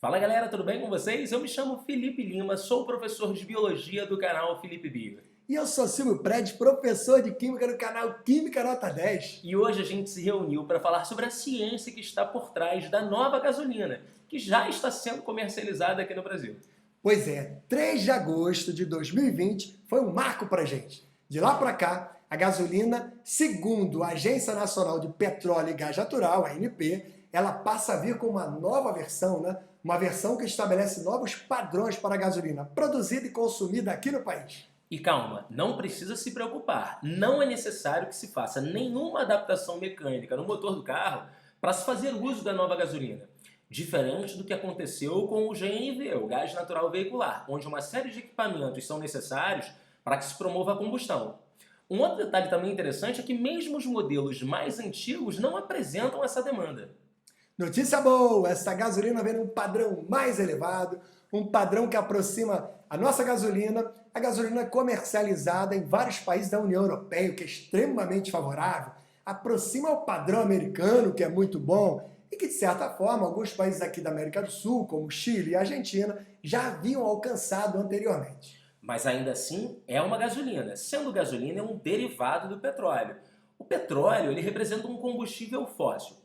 Fala galera, tudo bem com vocês? Eu me chamo Felipe Lima, sou professor de Biologia do canal Felipe Bio. E eu sou Silvio Prédio, professor de Química do canal Química Nota 10. E hoje a gente se reuniu para falar sobre a ciência que está por trás da nova gasolina, que já está sendo comercializada aqui no Brasil. Pois é, 3 de agosto de 2020 foi um marco pra gente. De lá para cá, a gasolina, segundo a Agência Nacional de Petróleo e Gás Natural, a ANP, ela passa a vir com uma nova versão, né? Uma versão que estabelece novos padrões para a gasolina produzida e consumida aqui no país. E calma, não precisa se preocupar, não é necessário que se faça nenhuma adaptação mecânica no motor do carro para se fazer uso da nova gasolina. Diferente do que aconteceu com o GNV, o gás natural veicular, onde uma série de equipamentos são necessários para que se promova a combustão. Um outro detalhe também interessante é que mesmo os modelos mais antigos não apresentam essa demanda. Notícia boa! Essa gasolina vem num padrão mais elevado, um padrão que aproxima a nossa gasolina, a gasolina comercializada em vários países da União Europeia, o que é extremamente favorável, aproxima o padrão americano, que é muito bom, e que, de certa forma, alguns países aqui da América do Sul, como Chile e Argentina, já haviam alcançado anteriormente. Mas ainda assim é uma gasolina, sendo gasolina é um derivado do petróleo. O petróleo ele representa um combustível fóssil.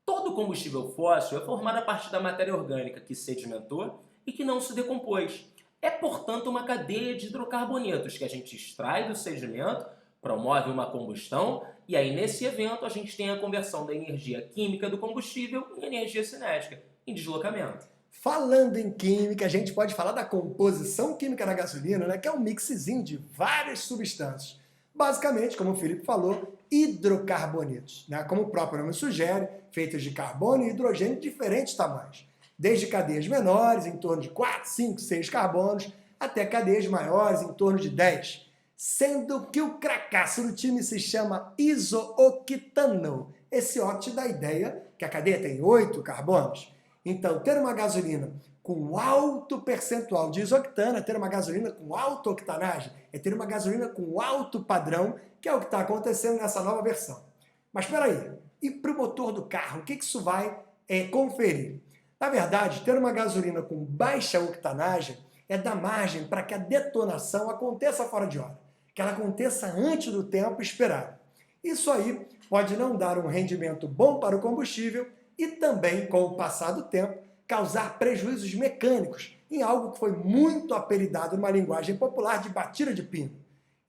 Todo combustível fóssil é formado a partir da matéria orgânica que sedimentou e que não se decompôs. É, portanto, uma cadeia de hidrocarbonetos que a gente extrai do sedimento, promove uma combustão e aí nesse evento a gente tem a conversão da energia química do combustível em energia cinética, em deslocamento. Falando em química, a gente pode falar da composição química da gasolina, né, que é um mixzinho de várias substâncias. Basicamente, como o Felipe falou, hidrocarbonetos, né, como o próprio nome sugere, feitos de carbono e hidrogênio de diferentes tamanhos. Desde cadeias menores, em torno de 4, 5, 6 carbonos, até cadeias maiores, em torno de 10. Sendo que o cracaço do time se chama isooctano. Esse octe dá a ideia que a cadeia tem 8 carbonos. Então, ter uma gasolina com alto percentual de isoctano é ter uma gasolina com alta octanagem, é ter uma gasolina com alto padrão, que é o que está acontecendo nessa nova versão. Mas espera aí, e para o motor do carro, o que isso vai conferir? Na verdade, ter uma gasolina com baixa octanagem é dar margem para que a detonação aconteça fora de hora, que ela aconteça antes do tempo esperado. Isso aí pode não dar um rendimento bom para o combustível e também, com o passar do tempo, causar prejuízos mecânicos em algo que foi muito apelidado numa linguagem popular de batida de pino.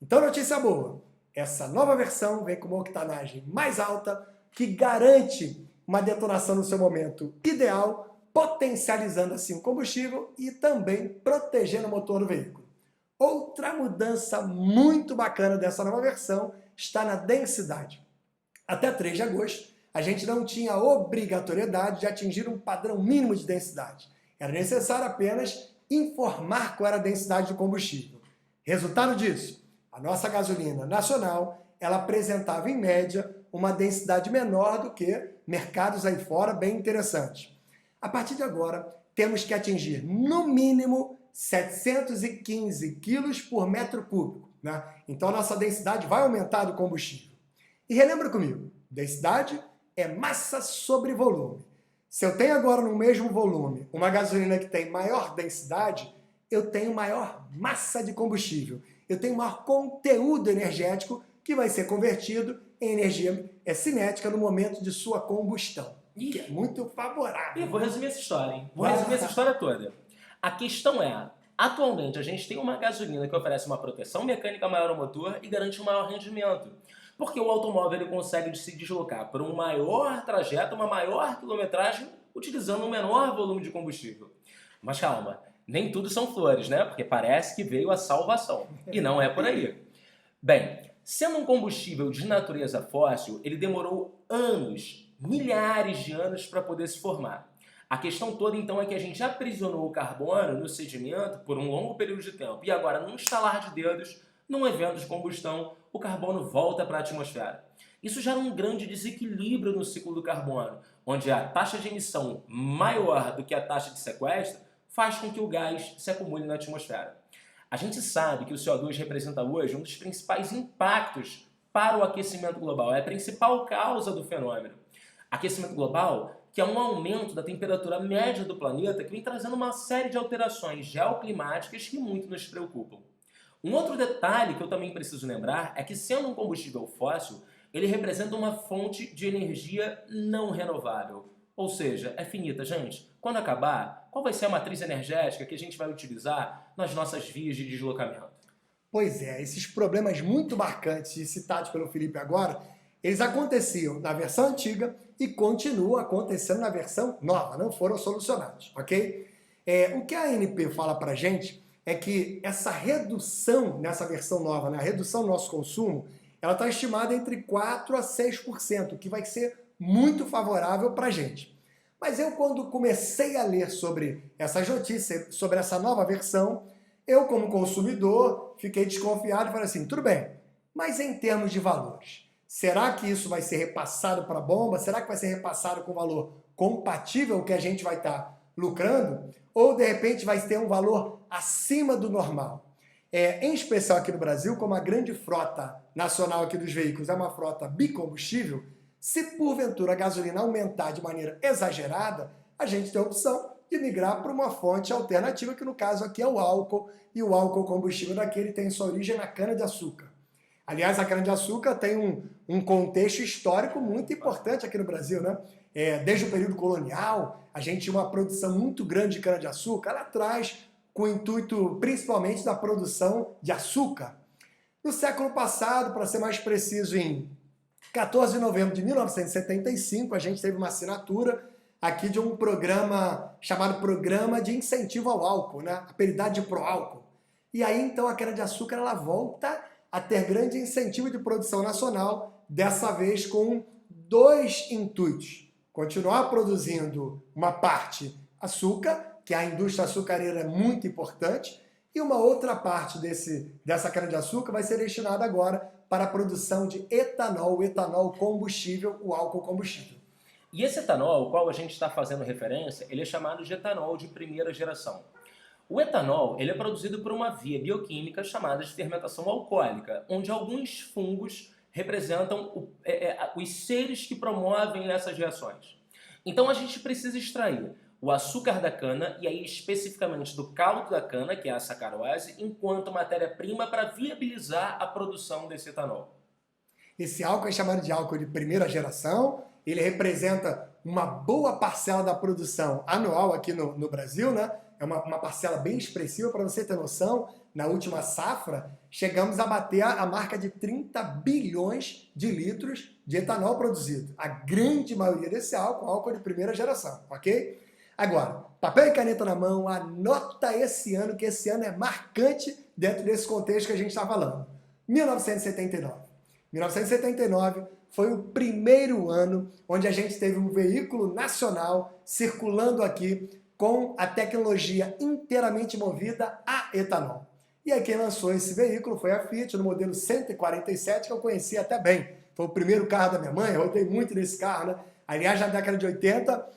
Então, notícia boa, essa nova versão vem com uma octanagem mais alta que garante uma detonação no seu momento ideal, potencializando assim o combustível e também protegendo o motor do veículo. Outra mudança muito bacana dessa nova versão está na densidade. Até 3 de agosto, a gente não tinha a obrigatoriedade de atingir um padrão mínimo de densidade. Era necessário apenas informar qual era a densidade do combustível. Resultado disso, a nossa gasolina nacional, ela apresentava em média uma densidade menor do que mercados aí fora bem interessantes. A partir de agora, temos que atingir no mínimo 715 quilos por metro cúbico, né? Então a nossa densidade vai aumentar do combustível. E relembra comigo, densidade é massa sobre volume. Se eu tenho agora no mesmo volume uma gasolina que tem maior densidade, eu tenho maior massa de combustível. Eu tenho maior conteúdo energético que vai ser convertido em energia cinética no momento de sua combustão. Que é muito favorável. E vou resumir essa história, hein? Vou resumir essa história toda. A questão é, atualmente a gente tem uma gasolina que oferece uma proteção mecânica maior ao motor e garante um maior rendimento. Porque o automóvel ele consegue se deslocar por um maior trajeto, uma maior quilometragem, utilizando um menor volume de combustível. Mas calma, nem tudo são flores, né? Porque parece que veio a salvação. E não é por aí. Bem, sendo um combustível de natureza fóssil, ele demorou anos, milhares de anos para poder se formar. A questão toda, então, é que a gente aprisionou o carbono no sedimento por um longo período de tempo. E agora, num estalar de dedos, num evento de combustão, o carbono volta para a atmosfera. Isso gera um grande desequilíbrio no ciclo do carbono, onde a taxa de emissão maior do que a taxa de sequestro faz com que o gás se acumule na atmosfera. A gente sabe que o CO2 representa hoje um dos principais impactos para o aquecimento global, é a principal causa do fenômeno. Aquecimento global que é um aumento da temperatura média do planeta que vem trazendo uma série de alterações geoclimáticas que muito nos preocupam. Um outro detalhe que eu também preciso lembrar é que, sendo um combustível fóssil, ele representa uma fonte de energia não renovável. Ou seja, é finita, gente. Quando acabar, qual vai ser a matriz energética que a gente vai utilizar nas nossas vias de deslocamento? Pois é, esses problemas muito marcantes e citados pelo Felipe agora, eles aconteciam na versão antiga e continuam acontecendo na versão nova, não foram solucionados, ok? O que a ANP fala pra gente é que essa redução nessa versão nova, né, a redução do nosso consumo, ela está estimada entre 4% a 6%, que vai ser muito favorável para a gente. Mas eu, quando comecei a ler sobre essas notícias, sobre essa nova versão, eu, como consumidor, fiquei desconfiado e falei assim, tudo bem, mas em termos de valores, será que isso vai ser repassado para a bomba? Será que vai ser repassado com valor compatível que a gente vai estar lucrando? Ou, de repente, vai ter um valor acima do normal? Em especial aqui no Brasil, como a grande frota nacional aqui dos veículos é uma frota bicombustível, se porventura a gasolina aumentar de maneira exagerada, a gente tem a opção de migrar para uma fonte alternativa, que no caso aqui é o álcool, e o álcool combustível daquele tem sua origem na cana-de-açúcar. Aliás, a cana-de-açúcar tem um contexto histórico muito importante aqui no Brasil, né? Desde o período colonial, a gente tinha uma produção muito grande de cana-de-açúcar lá atrás, com o intuito principalmente da produção de açúcar. No século passado, para ser mais preciso, em 14 de novembro de 1975, a gente teve uma assinatura aqui de um programa chamado Programa de Incentivo ao Álcool, né? Apelidado de Proálcool. E aí, então, a cana-de-açúcar ela volta a ter grande incentivo de produção nacional, dessa vez com dois intuitos. Continuar produzindo uma parte açúcar, que a indústria açucareira é muito importante, e uma outra parte dessa cana-de-açúcar vai ser destinada agora para a produção de etanol, o etanol combustível, o álcool combustível. E esse etanol ao qual a gente está fazendo referência, ele é chamado de etanol de primeira geração. O etanol ele é produzido por uma via bioquímica chamada de fermentação alcoólica, onde alguns fungos representam os seres que promovem essas reações. Então a gente precisa extrair o açúcar da cana, e aí especificamente do caldo da cana, que é a sacarose, enquanto matéria-prima para viabilizar a produção desse etanol. Esse álcool é chamado de álcool de primeira geração, ele representa uma boa parcela da produção anual aqui no Brasil, né? É uma parcela bem expressiva, para você ter noção, na última safra, chegamos a bater a marca de 30 bilhões de litros de etanol produzido. A grande maioria desse álcool de primeira geração, ok? Agora, papel e caneta na mão, anota esse ano, que esse ano é marcante dentro desse contexto que a gente está falando. 1979. 1979 foi o primeiro ano onde a gente teve um veículo nacional circulando aqui com a tecnologia inteiramente movida a etanol. E aí quem lançou esse veículo foi a Fiat, no modelo 147, que eu conhecia até bem. Foi o primeiro carro da minha mãe, eu rodei muito nesse carro, né? Aliás, na década de 80,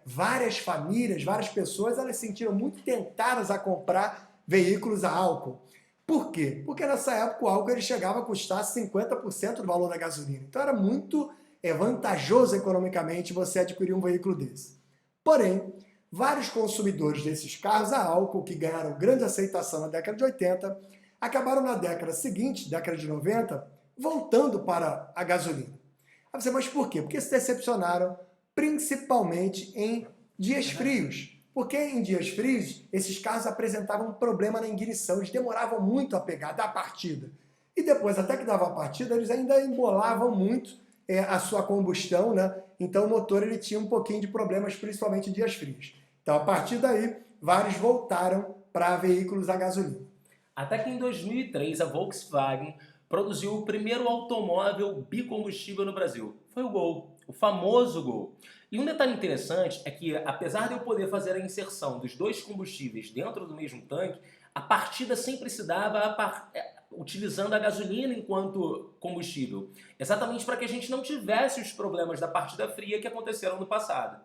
várias famílias, várias pessoas, elas se sentiram muito tentadas a comprar veículos a álcool. Por quê? Porque nessa época o álcool ele chegava a custar 50% do valor da gasolina. Então era muito vantajoso economicamente você adquirir um veículo desse. Porém, vários consumidores desses carros a álcool, que ganharam grande aceitação na década de 80, acabaram na década seguinte, década de 90, voltando para a gasolina. Mas por quê? Porque se decepcionaram principalmente em dias frios. Porque em dias frios, esses carros apresentavam um problema na ignição, eles demoravam muito a pegar, dar a partida. E depois, até que dava a partida, eles ainda embolavam muito a sua combustão, né? Então o motor ele tinha um pouquinho de problemas, principalmente em dias frios. Então, a partir daí, vários voltaram para veículos a gasolina. Até que em 2003, a Volkswagen produziu o primeiro automóvel bicombustível no Brasil. Foi o Gol, o famoso Gol. E um detalhe interessante é que, apesar de eu poder fazer a inserção dos dois combustíveis dentro do mesmo tanque, a partida sempre se dava utilizando a gasolina enquanto combustível. Exatamente para que a gente não tivesse os problemas da partida fria que aconteceram no passado.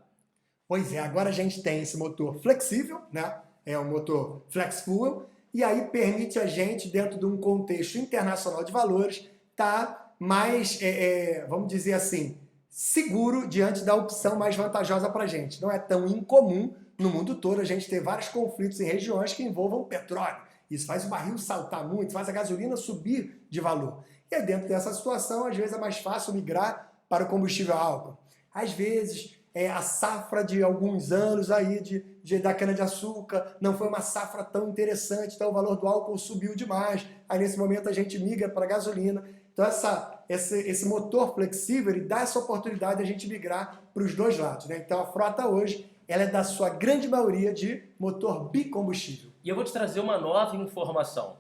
Pois é, agora a gente tem esse motor flexível, né? É um motor flex fuel, e aí permite a gente, dentro de um contexto internacional de valores, tá mais, vamos dizer assim, seguro diante da opção mais vantajosa para a gente. Não é tão incomum no mundo todo a gente ter vários conflitos em regiões que envolvam petróleo. Isso faz o barril saltar muito, faz a gasolina subir de valor. E aí, dentro dessa situação, às vezes é mais fácil migrar para o combustível a álcool. Às vezes, a safra de alguns anos aí da cana-de-açúcar não foi uma safra tão interessante, então o valor do álcool subiu demais. Aí, nesse momento, a gente migra para a gasolina. Então, esse motor flexível, ele dá essa oportunidade de a gente migrar para os dois lados, né? Então, a frota hoje, ela é da sua grande maioria de motor bicombustível. E eu vou te trazer uma nova informação.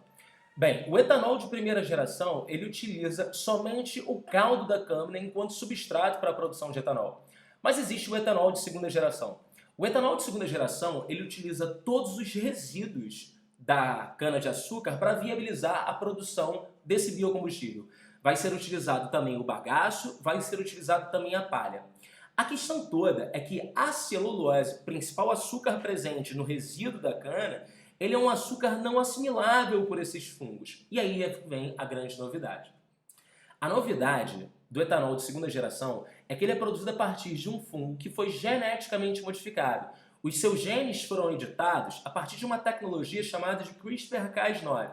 Bem, o etanol de primeira geração, ele utiliza somente o caldo da câmara enquanto substrato para a produção de etanol. Mas existe o etanol de segunda geração. O etanol de segunda geração, ele utiliza todos os resíduos da cana-de-açúcar para viabilizar a produção desse biocombustível. Vai ser utilizado também o bagaço, vai ser utilizado também a palha. A questão toda é que a celulose, principal açúcar presente no resíduo da cana, ele é um açúcar não assimilável por esses fungos. E aí vem a grande novidade. A novidade do etanol de segunda geração é que ele é produzido a partir de um fungo que foi geneticamente modificado. Os seus genes foram editados a partir de uma tecnologia chamada de CRISPR-Cas9.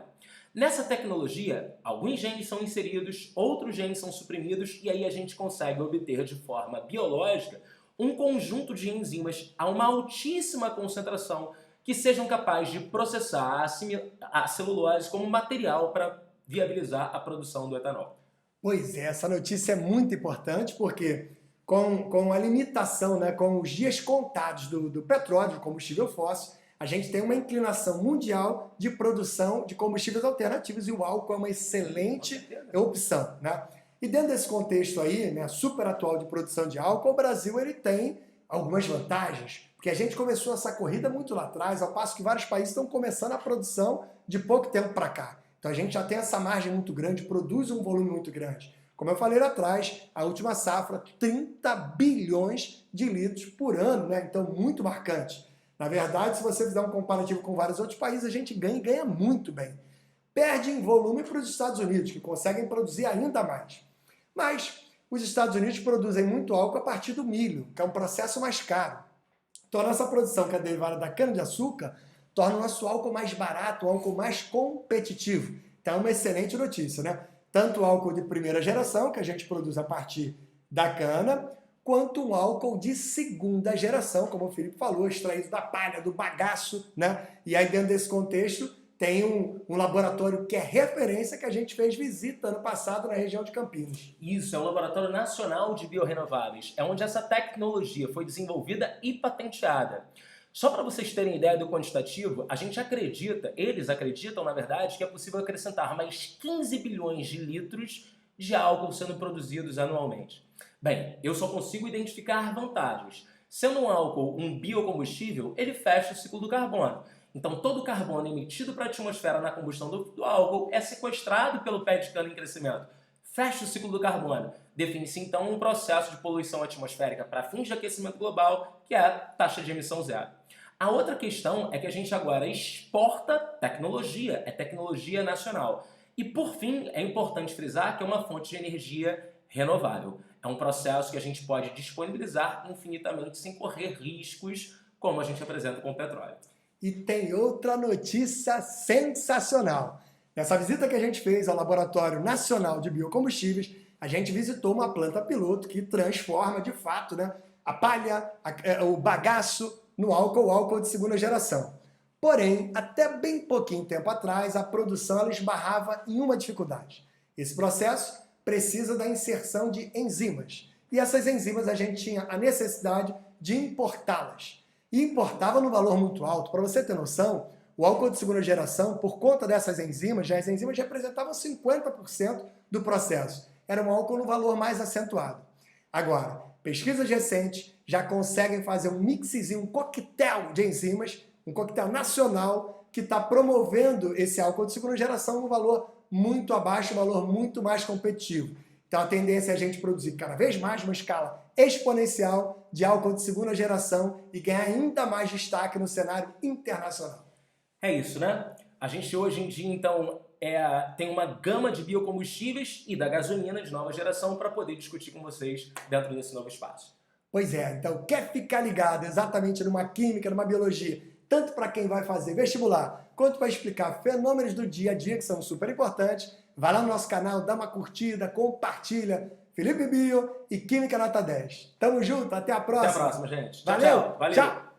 Nessa tecnologia, alguns genes são inseridos, outros genes são suprimidos e aí a gente consegue obter de forma biológica um conjunto de enzimas a uma altíssima concentração que sejam capazes de processar a celulose como material para viabilizar a produção do etanol. Pois é, essa notícia é muito importante porque com a limitação, né, com os dias contados do petróleo, do combustível fóssil, a gente tem uma inclinação mundial de produção de combustíveis alternativos e o álcool é uma excelente opção, né? E dentro desse contexto aí, né, super atual de produção de álcool, o Brasil ele tem algumas vantagens, porque a gente começou essa corrida muito lá atrás, ao passo que vários países estão começando a produção de pouco tempo para cá. Então a gente já tem essa margem muito grande, produz um volume muito grande. Como eu falei lá atrás, a última safra, 30 bilhões de litros por ano, né? Então muito marcante. Na verdade, se você fizer um comparativo com vários outros países, a gente ganha e ganha muito bem. Perde em volume para os Estados Unidos, que conseguem produzir ainda mais. Mas os Estados Unidos produzem muito álcool a partir do milho, que é um processo mais caro. Então a nossa produção, que é derivada da cana-de-açúcar, torna o nosso álcool mais barato, o álcool mais competitivo. Então é uma excelente notícia, né? Tanto o álcool de primeira geração, que a gente produz a partir da cana, quanto um álcool de segunda geração, como o Felipe falou, extraído da palha, do bagaço, né? E aí dentro desse contexto tem um laboratório que é referência que a gente fez visita ano passado na região de Campinas. Isso, é um laboratório nacional de biorrenováveis, é onde essa tecnologia foi desenvolvida e patenteada. Só para vocês terem ideia do quantitativo, a gente acredita, eles acreditam na verdade, que é possível acrescentar mais 15 bilhões de litros de álcool sendo produzidos anualmente. Bem, eu só consigo identificar vantagens. Sendo um álcool um biocombustível, ele fecha o ciclo do carbono. Então todo o carbono emitido para a atmosfera na combustão do álcool é sequestrado pelo pé de cana em crescimento. Fecha o ciclo do carbono. Define-se então um processo de poluição atmosférica para fins de aquecimento global, que é a taxa de emissão zero. A outra questão é que a gente agora exporta tecnologia, é tecnologia nacional. E por fim, é importante frisar que é uma fonte de energia renovável. É um processo que a gente pode disponibilizar infinitamente sem correr riscos, como a gente apresenta com o petróleo. E tem outra notícia sensacional. Nessa visita que a gente fez ao Laboratório Nacional de Biocombustíveis, a gente visitou uma planta piloto que transforma, de fato, né, a palha, o bagaço no álcool, o álcool de segunda geração. Porém, até bem pouquinho tempo atrás, a produção ela esbarrava em uma dificuldade. Esse processo precisa da inserção de enzimas. E essas enzimas a gente tinha a necessidade de importá-las. E importava no valor muito alto. Para você ter noção, o álcool de segunda geração, por conta dessas enzimas, as enzimas representavam 50% do processo. Era um álcool no valor mais acentuado. Agora, pesquisas recentes já conseguem fazer um mixzinho, um coquetel de enzimas, um coquetel nacional que está promovendo esse álcool de segunda geração no valor muito abaixo, um valor muito mais competitivo. Então a tendência é a gente produzir cada vez mais uma escala exponencial de álcool de segunda geração e ganhar ainda mais destaque no cenário internacional. É isso, né? A gente hoje em dia, então, tem uma gama de biocombustíveis e da gasolina de nova geração para poder discutir com vocês dentro desse novo espaço. Pois é, então quer ficar ligado exatamente numa química, numa biologia, tanto para quem vai fazer vestibular, quanto para explicar fenômenos do dia a dia que são super importantes, vai lá no nosso canal, dá uma curtida, compartilha. Felipe Bio e Química Nota 10. Tamo junto, até a próxima. Até a próxima, gente. Valeu, Tchau. Valeu. Tchau.